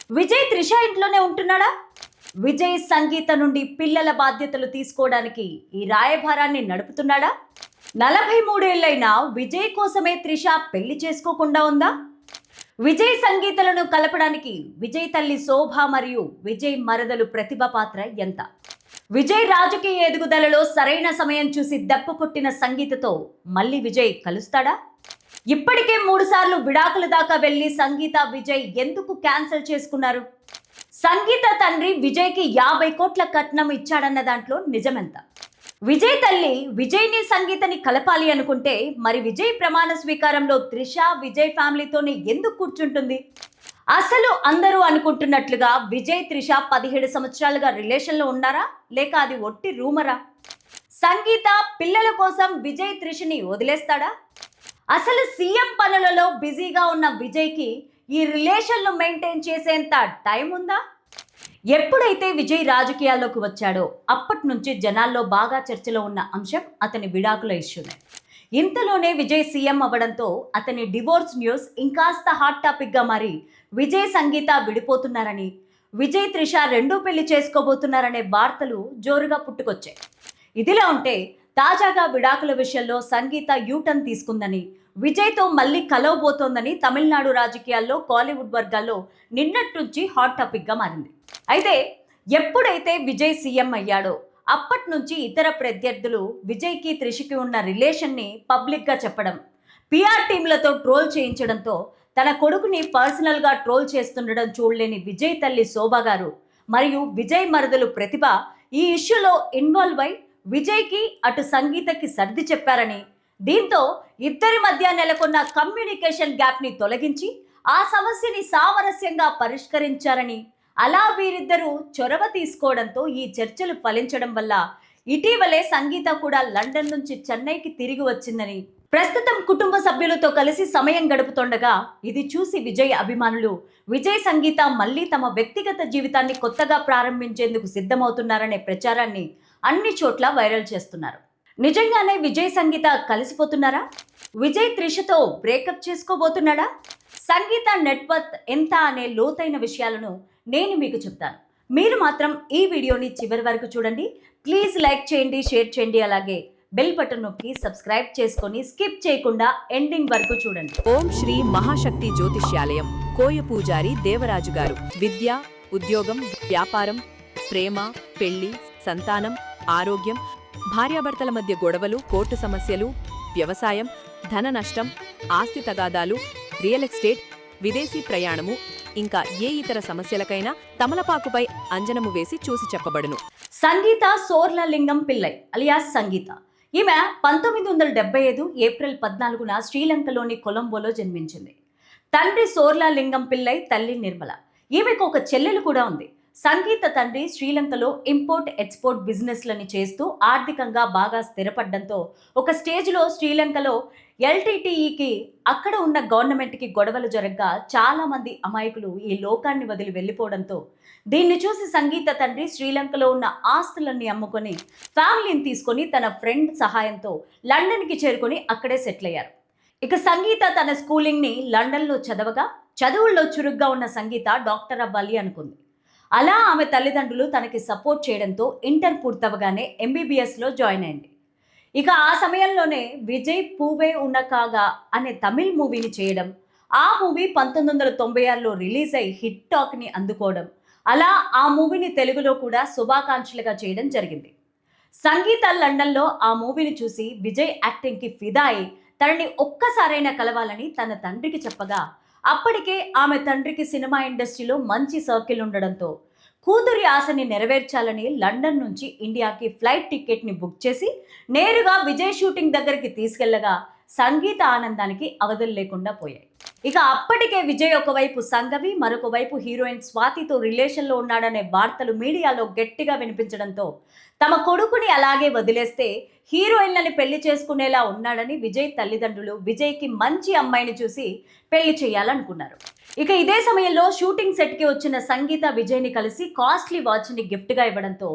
విజయ్ త్రిష ఇంట్లోనే ఉంటున్నాడా? విజయ్ సంగీత నుండి పిల్లల బాధ్యతలు తీసుకోవడానికి ఈ రాయభారాన్ని నడుపుతున్నాడా? 43 ఏళ్లైనా విజయ్ కోసమే త్రిష పెళ్లి చేసుకోకుండా ఉందా? విజయ్ సంగీతలను కలపడానికి విజయ్ తల్లి శోభ మరియు విజయ్ మరదలు ప్రతిభ పాత్ర ఎంత? విజయ్ రాజకీయ ఎదుగుదలలో సరైన సమయం చూసి దెబ్బ కొట్టిన సంగీతతో మళ్ళీ విజయ్ కలుస్తాడా? ఇప్పటికే 3 సార్లు విడాకుల దాకా వెళ్లి సంగీత విజయ్ ఎందుకు క్యాన్సిల్ చేసుకున్నారు? సంగీత తండ్రి విజయ్కి 50 కోట్ల కట్నం ఇచ్చాడన్న దాంట్లో నిజమెంత? విజయ్ తల్లి విజయ్ని సంగీతని కలపాలి అనుకుంటే మరి విజయ్ ప్రమాణ స్వీకారంలో త్రిష విజయ్ ఫ్యామిలీతోనే ఎందుకు కూర్చుంటుంది? అసలు అందరూ అనుకుంటున్నట్లుగా విజయ్ త్రిష 17 సంవత్సరాలుగా రిలేషన్లో ఉన్నారా, లేక అది ఒట్టి రూమరా? సంగీత పిల్లల కోసం విజయ్ త్రిషని వదిలేస్తాడా? అసలు సీఎం పనులలో బిజీగా ఉన్న విజయ్కి ఈ రిలేషన్లు మెయింటైన్ చేసేంత టైం ఉందా? ఎప్పుడైతే విజయ్ రాజకీయాల్లోకి వచ్చాడో అప్పటి నుంచి జనాల్లో బాగా చర్చలో ఉన్న అంశం అతని విడాకుల ఇష్యూనే. ఇంతలోనే విజయ్ సీఎం అవ్వడంతో అతని డివోర్స్ న్యూస్ ఇంకాస్త హాట్ టాపిక్గా మారి విజయ్ సంగీత విడిపోతున్నారని, విజయ్ త్రిష రెండో పెళ్లి చేసుకోబోతున్నారనే వార్తలు జోరుగా పుట్టుకొచ్చాయి. ఇదిలా ఉంటే తాజాగా విడాకుల విషయంలో సంగీత యూటర్న్ తీసుకుందని, విజయ్తో మళ్ళీ కలవబోతోందని తమిళనాడు రాజకీయాల్లో కాలీవుడ్ వర్గాల్లో నిన్నటి నుంచి హాట్ టాపిక్గా మారింది. అయితే ఎప్పుడైతే విజయ్ సీఎం అయ్యాడో అప్పటి నుంచి ఇతర ప్రత్యర్థులు విజయ్కి త్రిషకి ఉన్న రిలేషన్ని పబ్లిక్గా చెప్పడం, పిఆర్ టీంలతో ట్రోల్ చేయించడంతో తన కొడుకుని పర్సనల్గా ట్రోల్ చేస్తుండడం చూడలేని విజయ్ తల్లి శోభ గారు మరియు విజయ్ మరదలు ప్రతిభ ఈ ఇష్యూలో ఇన్వాల్వ్ అయి విజయ్కి అటు సంగీతకి సర్ది చెప్పారని, దీంతో ఇద్దరి మధ్య నెలకొన్న కమ్యూనికేషన్ గ్యాప్ని తొలగించి ఆ సమస్యని సామరస్యంగా పరిష్కరించారని, అలా వీరిద్దరూ చొరవ తీసుకోవడంతో ఈ చర్చలు ఫలించడం వల్ల ఇటీవలే సంగీత కూడా లండన్ నుంచి చెన్నైకి తిరిగి వచ్చిందని, ప్రస్తుతం కుటుంబ సభ్యులతో కలిసి సమయం గడుపుతుండగా ఇది చూసి విజయ్ అభిమానులు విజయ్ సంగీత మళ్ళీ తమ వ్యక్తిగత జీవితాన్ని కొత్తగా ప్రారంభించేందుకు సిద్ధమవుతున్నారనే ప్రచారాన్ని అన్ని చోట్ల వైరల్ చేస్తున్నారు. నిజంగానే విజయ్ సంగీత కలిసిపోతున్నారా? విజయ్ త్రిషతో బ్రేకప్ చేసుకోబోతున్నాడా? సంగీత నెట్వర్త్ ఎంత అనే లోతైన విషయాలను నేను మీకు చెప్తాను. మీరు మాత్రం ఈ వీడియోని చివరి వరకు చూడండి. ప్లీజ్ లైక్ చేయండి, షేర్ చేయండి, అలాగే బెల్ బటన్ నొక్కి సబ్స్క్రైబ్ చేసుకొని స్కిప్ చేయకుండా ఎండింగ్ వరకు చూడండి. ఓం శ్రీ మహాశక్తి జ్యోతిష్యాలయం కోయ పూజారి దేవరాజు గారు. విద్య, ఉద్యోగం, వ్యాపారం, ప్రేమ, పెళ్లి, సంతానం, ఆరోగ్యం, భార్యాభర్తల మధ్య గొడవలు, కోర్టు సమస్యలు, వ్యవసాయం, ధన నష్టం, ఆస్తి తగాదాలు, రియల్ ఎస్టేట్, విదేశీ ప్రయాణము, ఇంకా ఏ ఇతర సమస్యలకైనా తమలపాకుపై అంజనము వేసి చూసి చెప్పబడును. సంగీత సోర్లలింగం పిల్లై అలియాస్ సంగీత. ఈమె 1975 ఏప్రిల్ 14న శ్రీలంకలోని కొలంబోలో జన్మించింది. తండ్రి సోర్లలింగం పిల్లై, తల్లి నిర్మల. ఈమెకు ఒక చెల్లెలు కూడా ఉంది. సంగీత తండ్రి శ్రీలంకలో ఇంపోర్ట్ ఎక్స్పోర్ట్ బిజినెస్లని చేస్తూ ఆర్థికంగా బాగా స్థిరపడ్డంతో ఒక స్టేజ్లో శ్రీలంకలో ఎల్టీటీఈకి అక్కడ ఉన్న గవర్నమెంట్కి గొడవలు జరగగా చాలామంది అమాయకులు ఈ లోకాన్ని వదిలి వెళ్ళిపోవడంతో దీన్ని చూసి సంగీత తండ్రి శ్రీలంకలో ఉన్న ఆస్తులన్నీ అమ్ముకొని ఫ్యామిలీని తీసుకొని తన ఫ్రెండ్ సహాయంతో లండన్కి చేరుకొని అక్కడే సెటిల్ అయ్యారు. ఇక సంగీత తన స్కూలింగ్ని లండన్లో చదవగా చదువుల్లో చురుగ్గా ఉన్న సంగీత డాక్టర్ అవ్వాలి అనుకుంది. అలా ఆమె తల్లిదండ్రులు తనకి సపోర్ట్ చేయడంతో ఇంటర్ పూర్తవగానే ఎంబీబీఎస్లో జాయిన్ అయింది. ఇక ఆ సమయంలోనే విజయ్ పూవే ఉన్నకాగా అనే తమిళ్ మూవీని చేయడం, ఆ మూవీ 1996లో రిలీజ్ అయి హిట్ టాక్ని అందుకోవడం, అలా ఆ మూవీని తెలుగులో కూడా శుభాకాంక్షలుగా చేయడం జరిగింది. సంగీత లండన్లో ఆ మూవీని చూసి విజయ్ యాక్టింగ్కి ఫిదా అయి తనని ఒక్కసారైనా కలవాలని తన తండ్రికి చెప్పగా, అప్పటికే ఆమె తండ్రికి సినిమా ఇండస్ట్రీలో మంచి సర్కిల్ ఉండడంతో కూతురి ఆశని నెరవేర్చాలని లండన్ నుంచి ఇండియాకి ఫ్లైట్ టికెట్ని బుక్ చేసి నేరుగా విజయ్ షూటింగ్ దగ్గరికి తీసుకెళ్లగా సంగీత ఆనందానికి అవధులు లేకుండా పోయాయి. ఇక అప్పటికే విజయ్ ఒకవైపు సంగవి, మరొక వైపు హీరోయిన్ స్వాతితో రిలేషన్లో ఉన్నాడనే వార్తలు మీడియాలో గట్టిగా వినిపించడంతో తమ కొడుకుని అలాగే వదిలేస్తే హీరోయిన్లని పెళ్లి చేసుకునేలా ఉన్నాడని విజయ్ తల్లిదండ్రులు విజయ్కి మంచి అమ్మాయిని చూసి పెళ్లి చేయాలనుకున్నారు. ఇక ఇదే సమయంలో షూటింగ్ సెట్కి వచ్చిన సంగీత విజయ్ని కలిసి కాస్ట్లీ వాచ్ని గిఫ్ట్గా ఇవ్వడంతో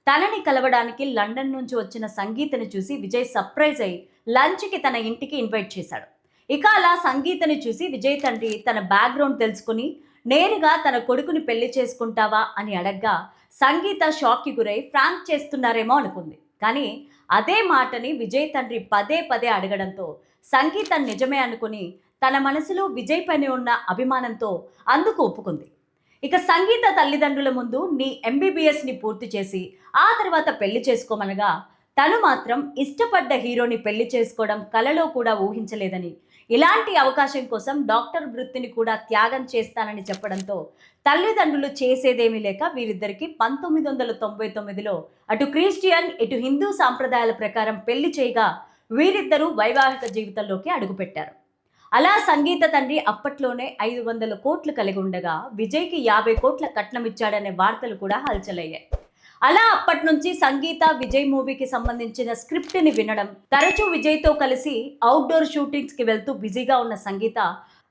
తనని కలవడానికి లండన్ నుంచి వచ్చిన సంగీతని చూసి విజయ్ సర్ప్రైజ్ అయి లంచ్కి తన ఇంటికి ఇన్వైట్ చేశాడు. ఇక అలా సంగీతని చూసి విజయ్ తండ్రి తన బ్యాక్గ్రౌండ్ తెలుసుకుని నేరుగా తన కొడుకుని పెళ్లి చేసుకుంటావా అని అడగ్గా సంగీత షాక్కి గురై ఫ్రాంక్ చేస్తున్నారేమో అనుకుంది. కానీ అదే మాటని విజయ్ తండ్రి పదే పదే అడగడంతో సంగీత నిజమే అనుకుని తన మనసులో విజయ్ పైన ఉన్న అభిమానంతో అందుకు ఒప్పుకుంది. ఇక సంగీత తల్లిదండ్రుల ముందు నీ ఎంబీబీఎస్ని పూర్తి చేసి ఆ తర్వాత పెళ్లి చేసుకోమనగా తను మాత్రం ఇష్టపడ్డ హీరోని పెళ్లి చేసుకోవడం కలలో కూడా ఊహించలేదని, ఇలాంటి అవకాశం కోసం డాక్టర్ వృత్తిని కూడా త్యాగం చేస్తానని చెప్పడంతో తల్లిదండ్రులు చేసేదేమీ లేక వీరిద్దరికి 1999లో అటు క్రిస్టియన్ ఇటు హిందూ సాంప్రదాయాల ప్రకారం పెళ్లి చేయగా వీరిద్దరూ వైవాహిక జీవితంలోకి అడుగుపెట్టారు. అలా సంగీత తండ్రి అప్పట్లోనే 500 కోట్లు కలిగి ఉండగా విజయ్కి 50 కోట్ల కట్నం ఇచ్చాడనే వార్తలు కూడా హల్చలయ్యాయి. అలా అప్పటి నుంచి సంగీత విజయ్ మూవీకి సంబంధించిన స్క్రిప్ట్ని వినడం, తరచూ విజయ్తో కలిసి అవుట్డోర్ షూటింగ్స్కి వెళ్తూ బిజీగా ఉన్న సంగీత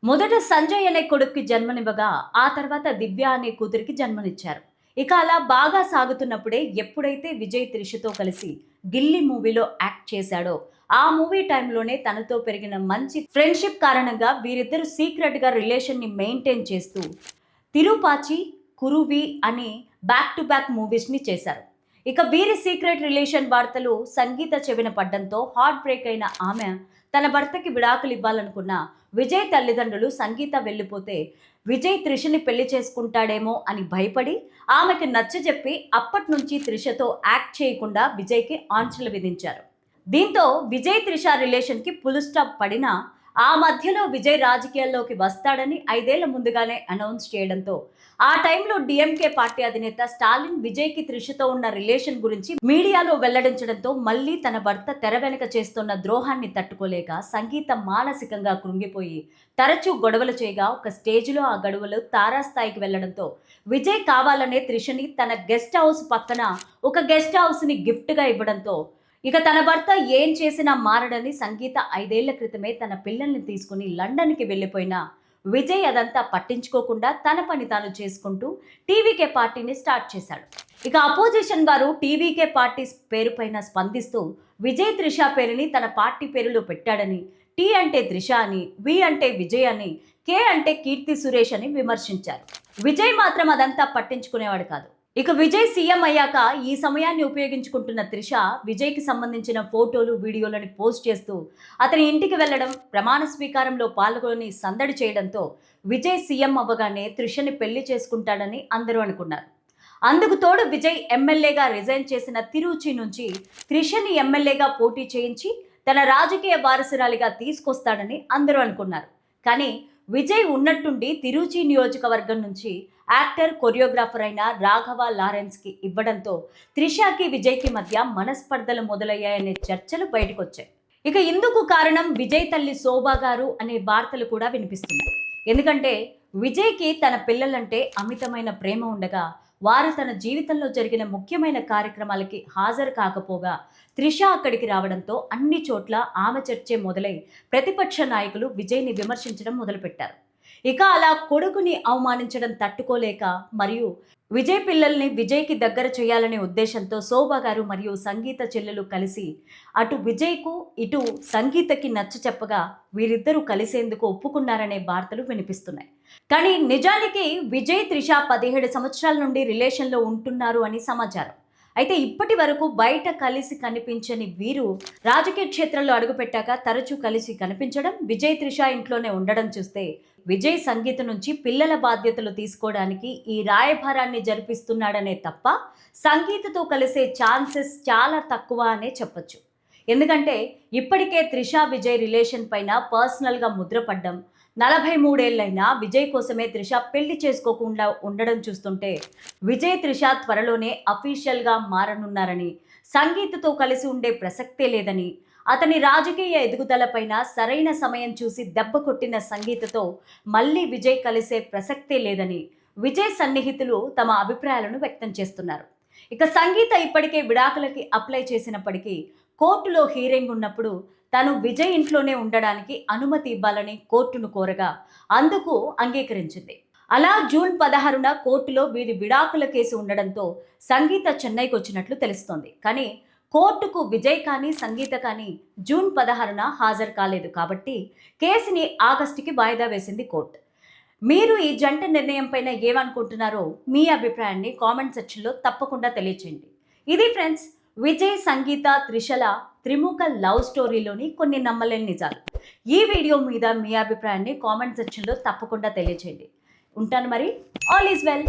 మొదట సంజయ్ అనే కొడుక్కి జన్మనివ్వగా ఆ తర్వాత దివ్య అనే కూతురికి జన్మనిచ్చారు. ఇక అలా బాగా సాగుతున్నప్పుడే ఎప్పుడైతే విజయ్ త్రిషతో కలిసి గిల్లీ మూవీలో యాక్ట్ చేశాడో ఆ మూవీ టైంలోనే తనతో పెరిగిన మంచి ఫ్రెండ్షిప్ కారణంగా వీరిద్దరూ సీక్రెట్గా రిలేషన్ని మెయింటైన్ చేస్తూ తిరుపాచి, కురువి అని బ్యాక్ టు బ్యాక్ మూవీస్ని చేశారు. ఇక వీరి సీక్రెట్ రిలేషన్ వార్తలు సంగీత చెవిన పడ్డంతో హార్ట్ బ్రేక్ అయిన ఆమె తన భర్తకి విడాకులు ఇవ్వాలనుకున్న విజయ్ తల్లిదండ్రులు సంగీత వెళ్ళిపోతే విజయ్ త్రిషని పెళ్లి చేసుకుంటాడేమో అని భయపడి ఆమెకి నచ్చజెప్పి అప్పటి నుంచి త్రిషతో యాక్ట్ చేయకుండా విజయ్కి ఆంక్షలు విధించారు. దీంతో విజయ్ త్రిష రిలేషన్కి ఫుల్ స్టాప్ పడినా ఆ మధ్యలో విజయ్ రాజకీయాల్లోకి వస్తాడని 5 ఏళ్ల ముందుగానే అనౌన్స్ చేయడంతో ఆ టైంలో డిఎంకే పార్టీ అధినేత స్టాలిన్ విజయ్కి త్రిషతో ఉన్న రిలేషన్ గురించి మీడియాలో వెల్లడించడంతో మళ్ళీ తన భర్త తెర వెనుక చేస్తున్న ద్రోహాన్ని తట్టుకోలేక సంగీత మానసికంగా కృంగిపోయి తరచూ గొడవలు చేయగా ఒక స్టేజ్లో ఆ గొడవలు తారాస్థాయికి వెళ్లడంతో విజయ్ కావాలనే త్రిషని తన గెస్ట్ హౌస్ పక్కన ఒక గెస్ట్ హౌస్ని గిఫ్ట్గా ఇవ్వడంతో ఇక తన భర్త ఏం చేసినా మారడని సంగీత 5 ఏళ్ల క్రితమే తన పిల్లల్ని తీసుకుని లండన్కి వెళ్ళిపోయినా విజయ్ అదంతా పట్టించుకోకుండా తన పని తాను చేసుకుంటూ టీవీకే పార్టీని స్టార్ట్ చేశాడు. ఇక అపోజిషన్ వారు టీవీకే పార్టీ పేరుపైన స్పందిస్తూ విజయ్ త్రిష పేరుని తన పార్టీ పేరులో పెట్టాడని, టీ అంటే త్రిష అని, వి అంటే విజయ్ అని, కే అంటే కీర్తి సురేష్ అని విమర్శించారు. విజయ్ మాత్రం అదంతా పట్టించుకునేవాడు కాదు. ఇక విజయ్ సీఎం అయ్యాక ఈ సమయాన్ని ఉపయోగించుకుంటున్న త్రిష విజయ్కి సంబంధించిన ఫోటోలు, వీడియోలను పోస్ట్ చేస్తూ అతని ఇంటికి వెళ్లడం, ప్రమాణ స్వీకారంలో పాల్గొని సందడి చేయడంతో విజయ్ సీఎం అవ్వగానే త్రిషని పెళ్లి చేసుకుంటాడని అందరూ అనుకున్నారు. అందుకు తోడు విజయ్ ఎమ్మెల్యేగా రిజైన్ చేసిన తిరుచి నుంచి త్రిషని ఎమ్మెల్యేగా పోటీ చేయించి తన రాజకీయ వారసురాలిగా తీసుకొస్తాడని అందరూ అనుకున్నారు. కానీ విజయ్ ఉన్నట్టుండి తిరుచి నియోజకవర్గం నుంచి యాక్టర్, కొరియోగ్రాఫర్ అయిన రాఘవ లారెన్స్కి ఇవ్వడంతో త్రిషకి విజయ్కి మధ్య మనస్పర్ధలు మొదలయ్యాయనే చర్చలు బయటకొచ్చాయి. ఇక ఇందుకు కారణం విజయ్ తల్లి శోభా గారు అనే వార్తలు కూడా వినిపిస్తున్నాయి. ఎందుకంటే విజయ్కి తన పిల్లలంటే అమితమైన ప్రేమ ఉండగా వారు తన జీవితంలో జరిగిన ముఖ్యమైన కార్యక్రమాలకి హాజరు కాకపోగా త్రిష అక్కడికి రావడంతో అన్ని చోట్ల ఆమె చర్చే మొదలై ప్రతిపక్ష నాయకులు విజయ్ని విమర్శించడం మొదలుపెట్టారు. ఇక అలా కొడుకుని అవమానించడం తట్టుకోలేక మరియు విజయ్ పిల్లల్ని విజయ్కి దగ్గర చేయాలనే ఉద్దేశంతో శోభా గారు మరియు సంగీత చెల్లెలు కలిసి అటు విజయ్కు ఇటు సంగీతకి నచ్చ చెప్పగా వీరిద్దరూ కలిసేందుకు ఒప్పుకున్నారనే వార్తలు వినిపిస్తున్నాయి. కానీ నిజానికి విజయ్ త్రిష 17 సంవత్సరాల నుండి రిలేషన్లో ఉంటున్నారు అని సమాచారం. అయితే ఇప్పటి వరకు బయట కలిసి కనిపించని వీరు రాజకీయ క్షేత్రంలో అడుగుపెట్టాక తరచూ కలిసి కనిపించడం, విజయ్ త్రిష ఇంట్లోనే ఉండడం చూస్తే విజయ్ సంగీత నుంచి పిల్లల బాధ్యతలు తీసుకోవడానికి ఈ రాయభారాన్ని జరిపిస్తున్నాడనే తప్ప సంగీతతో కలిసే ఛాన్సెస్ చాలా తక్కువ అనే చెప్పొచ్చు. ఎందుకంటే ఇప్పటికే త్రిష విజయ్ రిలేషన్ పైన పర్సనల్గా ముద్రపడ్డం, 43 ఏళ్ళైనా విజయ్ కోసమే త్రిష పెళ్లి చేసుకోకుండా ఉండడం చూస్తుంటే విజయ్ త్రిష త్వరలోనే అఫీషియల్గా మారనున్నారని, సంగీతతో కలిసి ఉండే ప్రసక్తే లేదని, అతని రాజకీయ ఎదుగుదలపైన సరైన సమయం చూసి దెబ్బ కొట్టిన సంగీతతో మళ్ళీ విజయ్ కలిసే ప్రసక్తే లేదని విజయ్ సన్నిహితులు తమ అభిప్రాయాలను వ్యక్తం చేస్తున్నారు. ఇక సంగీత ఇప్పటికే విడాకులకి అప్లై చేసినప్పటికీ కోర్టులో హీరింగ్ ఉన్నప్పుడు తను విజయ్ ఇంట్లోనే ఉండడానికి అనుమతి ఇవ్వాలని కోర్టును కోరగా అందుకు అంగీకరించింది. అలా జూన్ 16న కోర్టులో వీరి విడాకుల కేసు ఉండడంతో సంగీత చెన్నైకి వచ్చినట్లు తెలుస్తోంది. కానీ కోర్టుకు విజయ్ కానీ సంగీత కానీ జూన్ 16న హాజరు కాలేదు కాబట్టి కేసుని ఆగస్టుకి వాయిదా వేసింది కోర్టు. మీరు ఈ జంట నిర్ణయం పైన ఏమనుకుంటున్నారో మీ అభిప్రాయాన్ని కామెంట్ సెక్షన్లో తప్పకుండా తెలియచేయండి. ఇది ఫ్రెండ్స్ విజయ్, సంగీత, త్రిషల త్రిముఖ లవ్ స్టోరీలోని కొన్ని నమ్మలేని నిజాలు. ఈ వీడియో మీద మీ అభిప్రాయాన్ని కామెంట్ సెక్షన్లో తప్పకుండా తెలియచేయండి. ఉంటాను మరి. All is well.